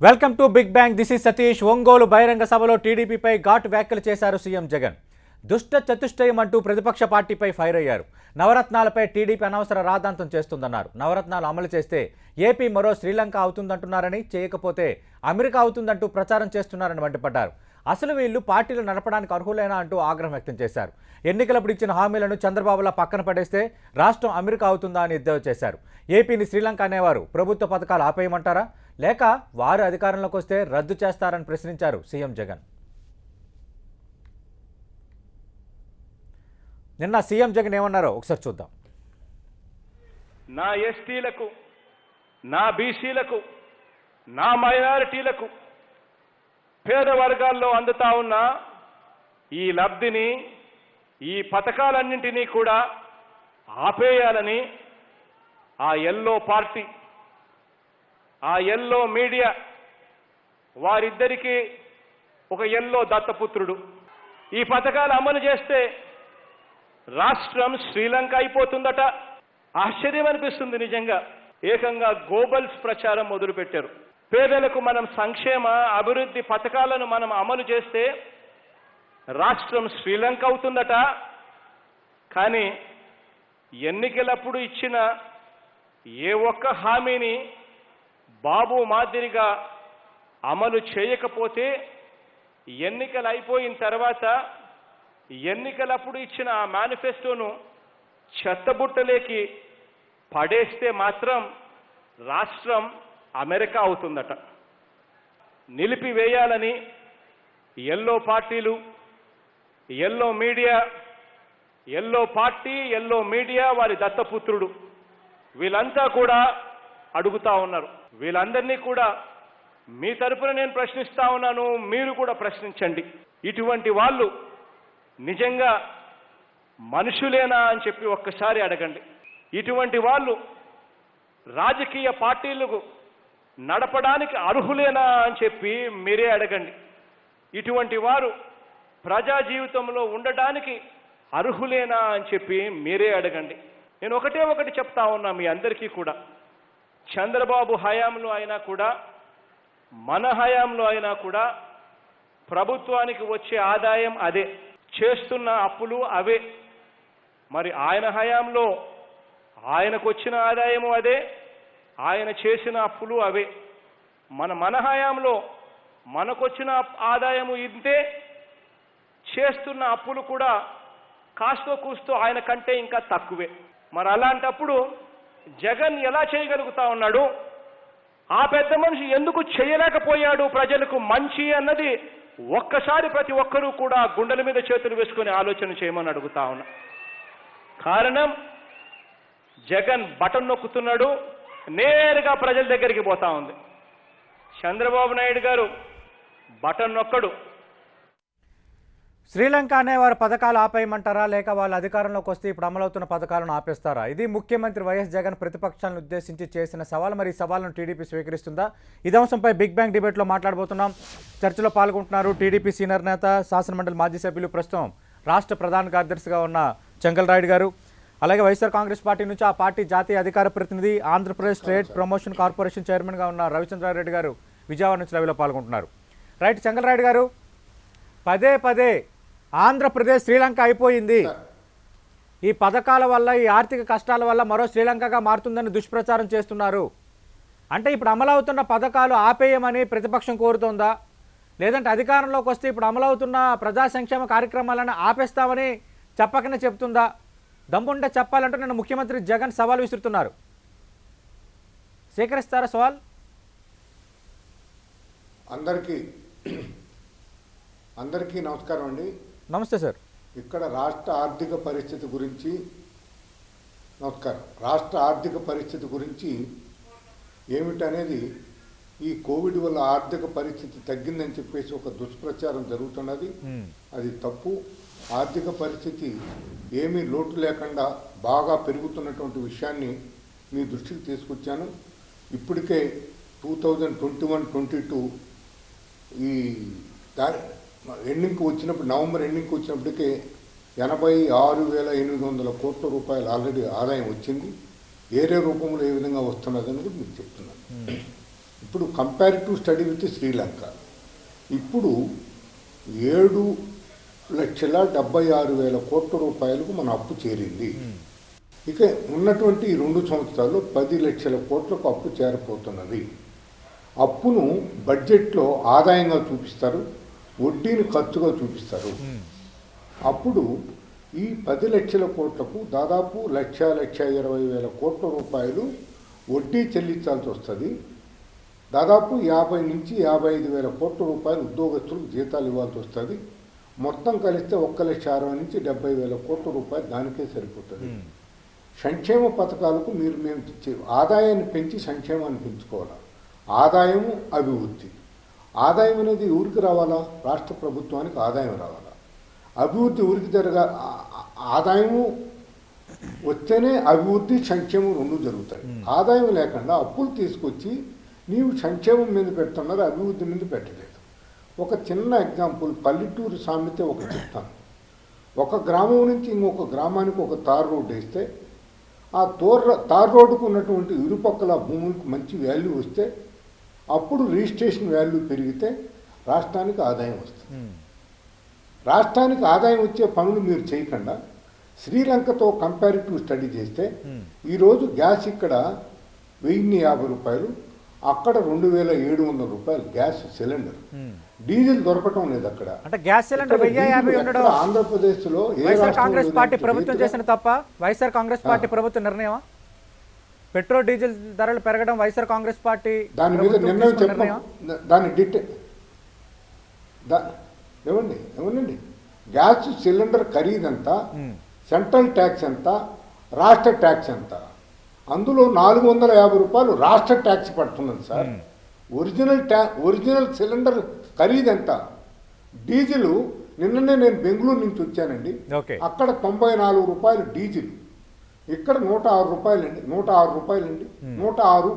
Welcome to big bang. This is Satish. Ongole బహిరంగ సభలో టీడీపీపై ఘాటు వ్యాఖ్యలు చేశారు సీఎం జగన్. దుష్ట చతుష్టయం అంటూ ప్రతిపక్ష పార్టీపై ఫైర్ అయ్యారు. నవరత్నాలపై టీడీపీ అనవసర రాద్ధాంతం చేస్తుందన్నారు. నవరత్నాలు అమలు చేస్తే ఏపీ మరో శ్రీలంక అవుతుందంటున్నారని, చేయకపోతే అమెరికా అవుతుందంటూ ప్రచారం చేస్తున్నారని మండిపడ్డారు. అసలు వీళ్ళు పార్టీలు నడపడానికి అర్హులేనా అంటూ ఆగ్రహం వ్యక్తం చేశారు. ఎన్నికలప్పుడు ఇచ్చిన హామీలను చంద్రబాబులా పక్కన పడేస్తే రాష్ట్రం అమెరికా అవుతుందా అని ఎద్దేవా చేశారు. ఏపీని శ్రీలంక అనేవారు ప్రభుత్వ పథకాలు ఆపేయమంటారా, లేక వారు అధికారంలోకి వస్తే రద్దు చేస్తారని ప్రశ్నించారు సీఎం జగన్. నిన్న సీఎం జగన్ ఏమన్నారో ఒకసారి చూద్దాం. నా ఎస్టీలకు, నా బీసీలకు, నా మైనారిటీలకు, పేద వర్గాల్లో అందుతా ఉన్న ఈ లబ్ధిని, ఈ పథకాలన్నింటినీ కూడా ఆపేయాలని ఆ ఎల్లో పార్టీ, ఆ ఎల్లో మీడియా, వారిద్దరికీ ఒక ఎల్లో దత్తపుత్రుడు. ఈ పథకాలు అమలు చేస్తే రాష్ట్రం శ్రీలంక అయిపోతుందట. ఆశ్చర్యం అనిపిస్తుంది నిజంగా. ఏకంగా గోబల్స్ ప్రచారం మొదలుపెట్టారు. పేదలకు మనం సంక్షేమ అభివృద్ధి పథకాలను మనం అమలు చేస్తే రాష్ట్రం శ్రీలంక అవుతుందట. కానీ ఎన్నికలప్పుడు ఇచ్చిన ఏ ఒక్క హామీని బాబు మాదిరిగా అమలు చేయకపోతే ఎన్నికలు అయిపోయిన తర్వాత ఎన్నికలప్పుడు ఇచ్చిన ఆ మేనిఫెస్టోను చెత్తబుట్టలేకి పడేస్తే మాత్రం రాష్ట్రం అమెరికా అవుతుందట. నిలిపివేయాలని ఎల్లో పార్టీలు, yellow media, yellow party, yellow media, వారి దత్తపుత్రుడు వీళ్ళంతా కూడా అడుగుతా ఉన్నారు. వీళ్ళందరినీ కూడా మీ తరపున నేను ప్రశ్నిస్తా ఉన్నాను, మీరు కూడా ప్రశ్నించండి. ఇటువంటి వాళ్ళు నిజంగా మనుషులేనా అని చెప్పి ఒక్కసారి అడగండి. ఇటువంటి వాళ్ళు రాజకీయ పార్టీలకు నడపడానికి అర్హులేనా అని చెప్పి మీరే అడగండి. ఇటువంటి వారు ప్రజా జీవితంలో ఉండడానికి అర్హులేనా అని చెప్పి మీరే అడగండి. నేను ఒకటి చెప్తా ఉన్నా మీ అందరికీ కూడా, చంద్రబాబు హయాంలో అయినా కూడా, మన హయాంలో అయినా కూడా ప్రభుత్వానికి వచ్చే ఆదాయం అదే, చేస్తున్న అప్పులు అవే. మరి ఆయన హయాంలో ఆయనకు వచ్చిన ఆదాయము అదే, ఆయన చేసిన అప్పులు అవే. మన హయాంలో మనకొచ్చిన ఆదాయము ఇంతే, చేస్తున్న అప్పులు కూడా కాస్తో కూస్తో ఆయన కంటే ఇంకా తక్కువే. మరి అలాంటప్పుడు జగన్ ఎలా చేయగలుగుతా ఉన్నాడు? ఆ పెద్ద మనిషి ఎందుకు చేయలేకపోయాడు ప్రజలకు మంచి అన్నది ఒక్కసారి ప్రతి ఒక్కరూ కూడా గుండెల మీద చేతులు వేసుకొని ఆలోచన చేయమని అడుగుతా ఉన్నా. కారణం, జగన్ బటన్ నొక్కుతున్నాడు, నేరుగా ప్రజల దగ్గరికి పోతా ఉంది. చంద్రబాబు నాయుడు గారు బటన్ నొక్కడు. శ్రీలంక అనేవారు పథకాలు ఆపేయమంటారా, లేక వాళ్ళ అధికారంలోకి వస్తే ఇప్పుడు అమలవుతున్న పథకాలను ఆపేస్తారా? ఇది ముఖ్యమంత్రి వైఎస్ జగన్ ప్రతిపక్షాలను ఉద్దేశించి చేసిన సవాల్. మరి ఈ సవాల్ను టీడీపీ స్వీకరిస్తుందా? ఇదే అంశంపై బిగ్ బ్యాంగ్ డిబేట్లో మాట్లాడబోతున్నాం. చర్చలో పాల్గొంటున్నారు టీడీపీ సీనియర్ నేత, శాసనమండలి మాజీ సభ్యులు, ప్రస్తుతం రాష్ట్ర ప్రధాన కార్యదర్శిగా ఉన్న చెంగల్రాయుడు గారు, అలాగే వైఎస్ఆర్ కాంగ్రెస్ పార్టీ నుంచి ఆ పార్టీ జాతీయ అధికార ప్రతినిధి, ఆంధ్రప్రదేశ్ ట్రేడ్ ప్రమోషన్ కార్పొరేషన్ చైర్మన్గా ఉన్న రవిచంద్రారెడ్డి గారు విజయవాడ నుంచి లైవ్లో పాల్గొంటున్నారు. రైట్, చెంగల్రాయుడు గారు, పదే ఆంధ్రప్రదేశ్ శ్రీలంక అయిపోయింది, ఈ పథకాల వల్ల, ఈ ఆర్థిక కష్టాల వల్ల మరో శ్రీలంకగా మారుతుందని దుష్ప్రచారం చేస్తున్నారు. అంటే ఇప్పుడు అమలవుతున్న పథకాలు ఆపేయమని ప్రతిపక్షం కోరుతోందా, లేదంటే అధికారంలోకి వస్తే ఇప్పుడు అమలవుతున్న ప్రజా సంక్షేమ కార్యక్రమాలను ఆపేస్తామని చెప్పకనే చెప్తుందా? దమ్ముంటే చెప్పాలంటే నేను ముఖ్యమంత్రి జగన్ సవాల్ విసురుతున్నారు. స్వీకరిస్తారా సవాల్? అందరికీ నమస్కారం అండి. నమస్తే సార్. ఇక్కడ రాష్ట్ర ఆర్థిక పరిస్థితి గురించి రాష్ట్ర ఆర్థిక పరిస్థితి గురించి ఏమిటనేది, ఈ కోవిడ్ వల్ల ఆర్థిక పరిస్థితి తగ్గిందని చెప్పేసి ఒక దుష్ప్రచారం జరుగుతున్నది. అది తప్పు. ఆర్థిక పరిస్థితి ఏమీ లోటు లేకుండా బాగా పెరుగుతున్నటువంటి విషయాన్ని మీ దృష్టికి తీసుకొచ్చాను. ఇప్పటికే 2021-22 ఈ ఎండింగ్కి వచ్చినప్పుడు, నవంబర్ ఎండింగ్కి వచ్చినప్పటికే 86,800 కోట్ల రూపాయలు ఆల్రెడీ ఆదాయం వచ్చింది. ఏరే రూపంలో ఏ విధంగా వస్తున్నదని కూడా మీకు చెప్తున్నాను. ఇప్పుడు కంపారిటివ్ స్టడీ విత్ శ్రీలంక ఇప్పుడు 7,76,000 కోట్ల రూపాయలకు మన అప్పు చేరింది. ఇక ఉన్నటువంటి ఈ 2 సంవత్సరాల్లో 10 లక్షల కోట్లకు అప్పు చేరపోతున్నది. అప్పును బడ్జెట్లో ఆదాయంగా చూపిస్తారు, వడ్డీని ఖర్చుగా చూపిస్తారు. అప్పుడు ఈ 10 లక్షల కోట్లకు దాదాపు 1,20,000 కోట్ల రూపాయలు వడ్డీ చెల్లించాల్సి వస్తుంది. దాదాపు 50 నుంచి 55,000 కోట్ల రూపాయలు ఉద్యోగస్తులకు జీతాలు ఇవ్వాల్సి వస్తుంది. మొత్తం కలిస్తే 1,60,000 నుంచి 70,000 కోట్ల రూపాయలు దానికే సరిపోతుంది. సంక్షేమ పథకాలకు మేము ఆదాయాన్ని పెంచి సంక్షేమాన్ని పెంచుకోవాలి. ఆదాయము అభివృద్ధి. ఆదాయం అనేది ఊరికి రావాలా? రాష్ట్ర ప్రభుత్వానికి ఆదాయం రావాలా? అభివృద్ధి ఊరికి ఆదాయము వస్తేనే అభివృద్ధి సంక్షేమం 2 జరుగుతాయి. ఆదాయం లేకుండా అప్పులు తీసుకొచ్చి నీవు సంక్షేమం మీద పెడుతున్నారు, అభివృద్ధి మీద పెట్టలేదు. ఒక చిన్న ఎగ్జాంపుల్, పల్లెటూరు సామెత ఒక చెప్తాను. ఒక గ్రామం నుంచి ఇంకొక గ్రామానికి ఒక తార్ రోడ్డు వేస్తే ఆ తార్ రోడ్డుకు ఉన్నటువంటి ఇరుపక్కల భూములకు మంచి వాల్యూ వస్తే అప్పుడు రిజిస్ట్రేషన్ వాల్యూ పెరిగితే రాష్ట్రానికి ఆదాయం వస్తుంది. రాష్ట్రానికి ఆదాయం వచ్చే పనులు మీరు చేయకుండా శ్రీలంకతో కంపారిటివ్ స్టడీ చేస్తే ఈరోజు గ్యాస్ ఇక్కడ 1,050 రూపాయలు, అక్కడ 2,700 రూపాయలు గ్యాస్ సిలిండర్. డీజిల్ దొరకటం లేదు అక్కడ. అంటే గ్యాస్ సిలిండర్ 1,050 ఉండడం ఆంధ్రప్రదేశ్ లో వైఎస్ఆర్ కాంగ్రెస్ పార్టీ ప్రభుత్వం చేసిన తప్ప? వైఎస్ఆర్ కాంగ్రెస్ పార్టీ ప్రభుత్వ నిర్ణయమా? పెట్రోల్ డీజిల్ ధరలు పెరగడం వైఎస్ఆర్ కాంగ్రెస్ పార్టీ దాని మీద నిర్ణయం చెప్పాం. దాని ఏమనండి గ్యాస్ సిలిండర్ ఖరీదంతా, సెంట్రల్ ట్యాక్స్ ఎంత, రాష్ట్ర ట్యాక్స్ ఎంత? అందులో 450 రూపాయలు రాష్ట్ర ట్యాక్స్ పడుతున్నది సార్. ఒరిజినల్ సిలిండర్ ఖరీదెంత? డీజిల్ నిన్ననే నేను బెంగళూరు నుంచి వచ్చానండి. అక్కడ 94 రూపాయలు డీజిల్, ఇక్కడ 106 రూపాయలండి. 106 రూపాయలండి. 106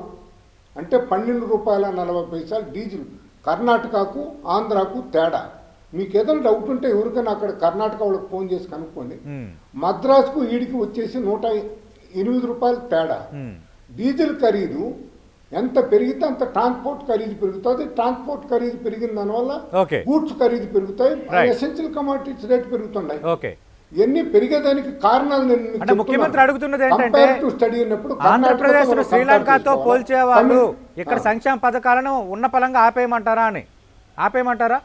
అంటే 12 రూపాయల 40 పైసలు డీజిల్. కర్ణాటకకు ఆంధ్రాకు తేడా. మీకు ఏదైనా డౌట్ ఉంటే ఎవరికైనా అక్కడ కర్ణాటక వాళ్ళకి ఫోన్ చేసి కనుక్కోండి. మద్రాసుకు ఈడికి వచ్చేసి 108 రూపాయలు తేడా. డీజిల్ ఖరీదు ఎంత పెరిగితే అంత ట్రాన్స్పోర్ట్ ఖరీదు పెరుగుతుంది. ట్రాన్స్పోర్ట్ ఖరీదు పెరిగిన దానివల్ల గూడ్స్ ఖరీదు పెరుగుతాయి, ఎసెన్షియల్ కమోడిటీస్ రేట్ పెరుగుతున్నాయి. ఇవన్నీ పెరిగేదానికి కారణాలు నేను ముఖ్యమంత్రి అడుగుతున్నది ఏంటంటే ఆంధ్రప్రదేశ్ శ్రీలంకతో పోల్చే వాళ్ళు ఇక్కడ సంక్షేమ పథకాలను ఉన్న పలంగా ఆపేయమంటారా అని. ఆపేయమంటారా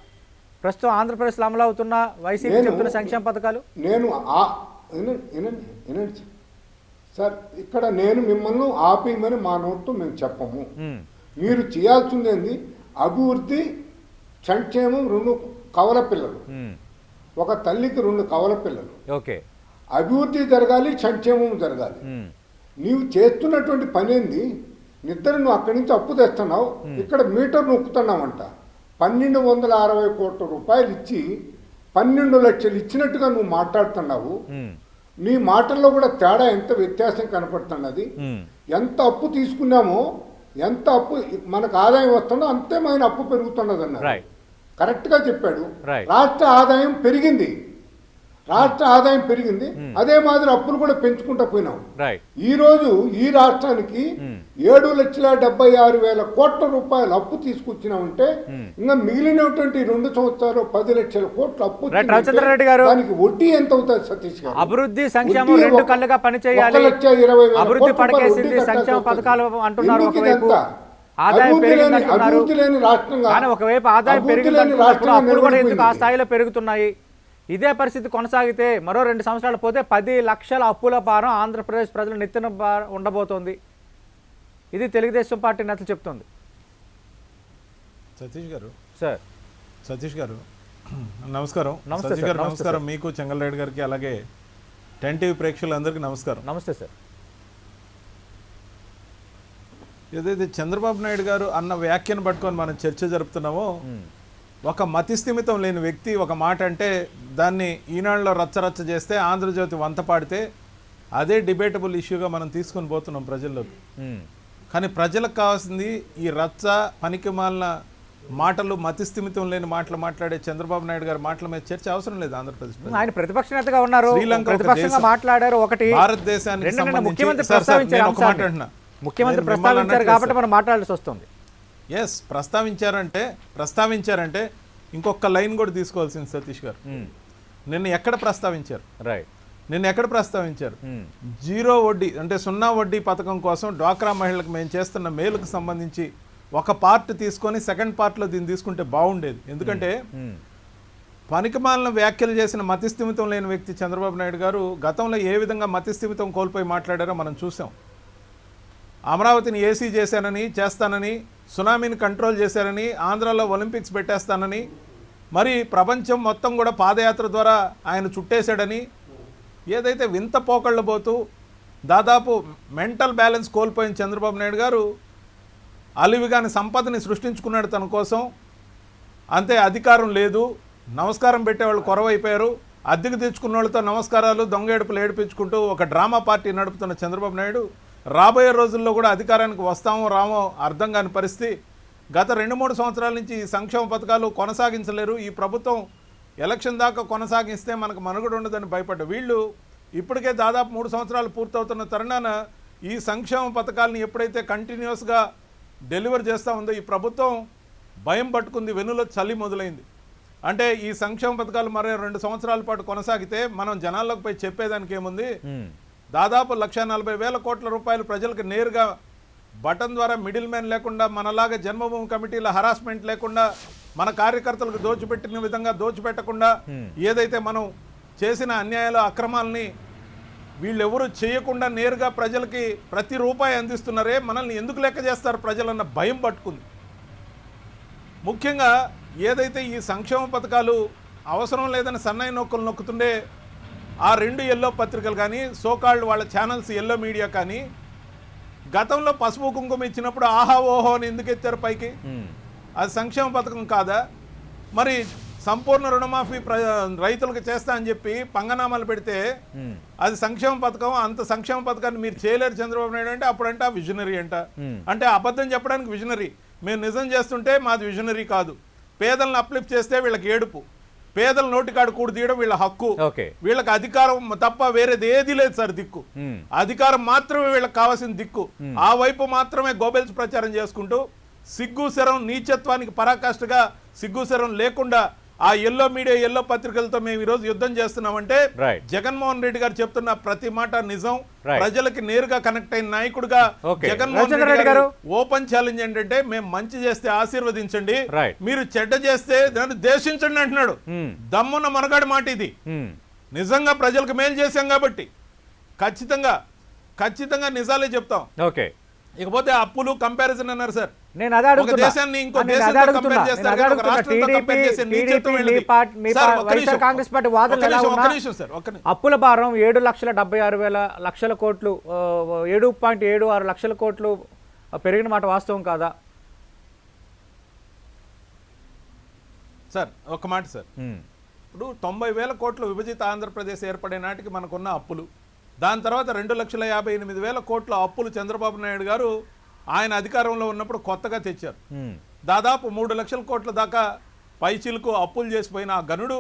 ప్రస్తుతం ఆంధ్రప్రదేశ్లో అమలు అవుతున్న వైసీపీ చెప్తున్న సంక్షేమ పథకాలు? నేను వినండి సార్, ఇక్కడ నేను మిమ్మల్ని ఆపేయమని మా నోట్తో మేము చెప్పము. మీరు చేయాల్సింది ఏంది? అభివృద్ధి, సంక్షేమం. 2 కవల పిల్లలు, ఒక తల్లికి 2 కవల పిల్లలు. అభివృద్ధి జరగాలి, సంక్షేమం జరగాలి. నీవు చేస్తున్నటువంటి పని ఏంది? నిద్ర నువ్వు అక్కడి నుంచి అప్పు తెస్తున్నావు, ఇక్కడ మీటర్ నొక్కుతున్నావంట. 1,260 కోట్ల రూపాయలు ఇచ్చి 12 లక్షలు ఇచ్చినట్టుగా నువ్వు మాట్లాడుతున్నావు. నీ మాటల్లో కూడా తేడా, ఎంత వ్యత్యాసం కనపడుతున్నది. ఎంత అప్పు తీసుకున్నామో, ఎంత అప్పు మనకు ఆదాయం వస్తుందో అంతే మన అప్పు పెరుగుతున్నది అన్నారు. కరెక్ట్గా చెప్పాడు. రాష్ట్ర ఆదాయం పెరిగింది, అదే మాదిరి అప్పులు కూడా పెంచుకుంటూ పోయినాం. ఈ రోజు ఈ రాష్ట్రానికి 7,76,000 కోట్ల రూపాయలు అప్పు తీసుకొచ్చినామంటే ఇంకా మిగిలినటువంటి 2 సంవత్సరాలు 10 లక్షల కోట్ల అప్పు. రవిచంద్రారెడ్డి గారు, దానికి వడ్డీ ఎంత అవుతుంది సతీష్ గారు? అభివృద్ధి సంక్షేమం 2 కళ్ళుగా పనిచేయాలి. అభివృద్ధి పడకేసింది, సంక్షేమ పథకాలు అంటున్నారు. ఒకవైపు ఆదాయం పెరిగిందంటున్నారు, కానీ ఒకవైపు ఆదాయం పెరిగిందంటున్నప్పుడు అప్పులు కూడా ఎందుకు ఆ స్థాయిలో పెరుగుతున్నాయి? ఇదే పరిస్థితి కొనసాగితే మరో 2 సంవత్సరాలు పోతే 10 లక్షల అప్పుల భారం ఆంధ్రప్రదేశ్ ప్రజలు నెత్తిన ఉండబోతోంది. ఇది తెలుగుదేశం పార్టీ నేతలు చెప్తోంది. సతీష్ గారు నమస్కారం. సతీష్ గారు నమస్కారం. మీకు, చెంగల్రెడ్డి గారికి, అలాగే 10 టీవీ ప్రేక్షకులందరికీ నమస్కారం. నమస్తే సార్. ఏదైతే చంద్రబాబు నాయుడు గారు అన్న వ్యాఖ్యను పట్టుకొని మనం చర్చ జరుపుతున్నామో, ఒక మతిస్థిమితం లేని వ్యక్తి ఒక మాట అంటే దాన్ని ఈనాడులో రచ్చరచ్చ చేస్తే, ఆంధ్రజ్యోతి వంత పాడితే అదే డిబేటబుల్ ఇష్యూగా మనం తీసుకొని పోతున్నాం ప్రజల్లోకి. కానీ ప్రజలకు కావాల్సింది ఈ రచ్చ, పనికిమాలిన మాటలు, మతిస్థిమితం లేని మాటలు మాట్లాడే చంద్రబాబు నాయుడు గారి మాటల మీద చర్చ అవసరం లేదు. ఆంధ్రప్రదేశ్ ఆయన ప్రతిపక్ష నేతగా ఉన్నారు, ప్రతిపక్షంగా మాట్లాడారు. ఒకటి భారతదేశానికి ముఖ్యమంత్రి ప్రస్తావించారు కాబట్టి మనం మాట్లాడాల్సి వస్తుంది. ఎస్ ప్రస్తావించారంటే ఇంకొక లైన్ కూడా తీసుకోవాల్సింది సతీష్ గారు. నిన్న ఎక్కడ ప్రస్తావించారు? రైట్. నిన్న ఎక్కడ ప్రస్తావించారు? జీరో వడ్డీ అంటే 0 వడ్డీ పథకం కోసం డ్వాక్రా మహిళలకు మేము చేస్తున్న మేలుకు సంబంధించి ఒక పార్ట్ తీసుకొని సెకండ్ పార్ట్లో దీన్ని తీసుకుంటే బాగుండేది. ఎందుకంటే పనికిమాలిన వ్యాఖ్యలు చేసిన మతిస్థిమితం లేని వ్యక్తి చంద్రబాబు నాయుడు గారు గతంలో ఏ విధంగా మతిస్థిమితం కోల్పోయి మాట్లాడారో మనం చూసాం. అమరావతిని ఏసీ చేస్తానని, సునామీని కంట్రోల్ చేశారని, ఆంధ్రాలో ఒలింపిక్స్ పెట్టేస్తానని, మరి ప్రపంచం మొత్తం కూడా పాదయాత్ర ద్వారా ఆయన చుట్టేశాడని, ఏదైతే వింత పోకళ్ళు పోతూ దాదాపు మెంటల్ బ్యాలెన్స్ కోల్పోయిన చంద్రబాబు నాయుడు గారు అలివిగాని సంపదని సృష్టించుకున్నాడు తన కోసం. అంతే, అధికారం లేదు, నమస్కారం పెట్టేవాళ్ళు కొరవైపోయారు, అద్దెకు తెచ్చుకున్న వాళ్ళతో నమస్కారాలు దొంగేడుపులు ఏడిపించుకుంటూ ఒక డ్రామా పార్టీ నడుపుతున్న చంద్రబాబు నాయుడు రాబోయే రోజుల్లో కూడా అధికారానికి వస్తామో రామో అర్థం కాని పరిస్థితి. గత 2-3 సంవత్సరాల నుంచి ఈ సంక్షేమ పథకాలు కొనసాగించలేరు, ఈ ప్రభుత్వం ఎలక్షన్ దాకా కొనసాగిస్తే మనకు మనుగడ ఉండదని భయపడ్డ వీళ్ళు ఇప్పటికే దాదాపు 3 సంవత్సరాలు పూర్తవుతున్న తరుణాన ఈ సంక్షేమ పథకాలను ఎప్పుడైతే కంటిన్యూస్గా డెలివర్ చేస్తూ ఉందో ఈ ప్రభుత్వం భయం పట్టుకుంది, వెన్నులో చలి మొదలైంది. అంటే ఈ సంక్షేమ పథకాలు మరో 2 సంవత్సరాల పాటు కొనసాగితే మనం జనాల్లోకి పోయి చెప్పేదానికి ఏముంది, దాదాపు 1,40,000 కోట్ల రూపాయలు ప్రజలకు నేరుగా బటన్ ద్వారా మిడిల్ మ్యాన్ లేకుండా, మనలాగా జన్మభూమి కమిటీల హరాస్మెంట్ లేకుండా, మన కార్యకర్తలకు దోచిపెట్టిన విధంగా దోచిపెట్టకుండా, ఏదైతే మనం చేసిన అన్యాయాలు అక్రమాలని వీళ్ళెవరూ చేయకుండా నేరుగా ప్రజలకి ప్రతి రూపాయి అందిస్తున్నారే, మనల్ని ఎందుకు లెక్క చేస్తారు ప్రజలన్న భయం పట్టుకుంది. ముఖ్యంగా ఏదైతే ఈ సంక్షేమ పథకాలు అవసరం లేదని సన్నాయి నొక్కులు నొక్కుతుండే ఆ 2 ఎల్లో పత్రికలు కానీ, సోకాల్డ్ వాళ్ళ ఛానల్స్ ఎల్లో మీడియా కానీ గతంలో పసుపు కుంకుమ ఇచ్చినప్పుడు ఆహా ఓహో అని ఎందుకు ఎత్తారు పైకి? అది సంక్షేమ పథకం కాదా? మరి సంపూర్ణ రుణమాఫీ రైతులకు చేస్తా అని చెప్పి పంగనామాలు పెడితే అది సంక్షేమ పథకం, అంత సంక్షేమ పథకాన్ని మీరు చేయలేరు చంద్రబాబు నాయుడు అంటే అప్పుడంటే విజనరీ అంట. అంటే అబద్ధం చెప్పడానికి విజనరీ, మేము నిజం చేస్తుంటే మాది విజనరీ కాదు. పేదలను అప్లిఫ్ట్ చేస్తే వీళ్ళకి ఏడుపు, పేదల నోటికాడు కూడి తీయడం వీళ్ళ హక్కు, వీళ్ళకి అధికారం తప్ప వేరేది ఏది లేదు సార్ దిక్కు, అధికారం మాత్రమే వీళ్ళకి కావాల్సిన దిక్కు. ఆ వైపు మాత్రమే గోబెల్స్ ప్రచారం చేసుకుంటూ సిగ్గుశరం నీచత్వానికి పరాకాష్ఠగా సిగ్గుశరం లేకుండా ఆ ఎల్లో మీడియా ఎల్లో పత్రికలతో మేము ఈరోజు యుద్ధం చేస్తున్నామంటే జగన్మోహన్ రెడ్డి గారు చెప్తున్న ప్రతి మాట నిజం. ప్రజలకి నేరుగా కనెక్ట్ అయిన నాయకుడుగా జగన్మోహన్ రెడ్డి గారు ఓపెన్ ఛాలెంజ్ ఏంటంటే మేము మంచి చేస్తే ఆశీర్వదించండి, మీరు చెడ్డ చేస్తే దాన్ని దేశించండి అంటున్నాడు. దమ్మున్న మనగాడి మాట ఇది. నిజంగా ప్రజలకు మేలు చేశాం కాబట్టి ఖచ్చితంగా నిజాలే చెప్తాం. ఓకే, ఇకపోతే అప్పులు కంపారిజన్ అన్నారు సార్. నేను అదే అడుగుతున్నా, అప్పుల భారం 7,76,000 కోట్లు, 7.76 లక్షల కోట్లు పెరిగిన మాట వాస్తవం కాదా సార్? ఒక మాట సార్, ఇప్పుడు 90,000 కోట్లు విభజిత ఆంధ్రప్రదేశ్ ఏర్పడే నాటికి మనకున్న అప్పులు, దాని తర్వాత 2,58,000 కోట్ల అప్పులు చంద్రబాబు నాయుడు గారు ఆయన అధికారంలో ఉన్నప్పుడు కొత్తగా తెచ్చారు. దాదాపు 3 లక్షల కోట్ల దాకా పైచిలకు అప్పులు చేసిపోయిన ఆ గనుడు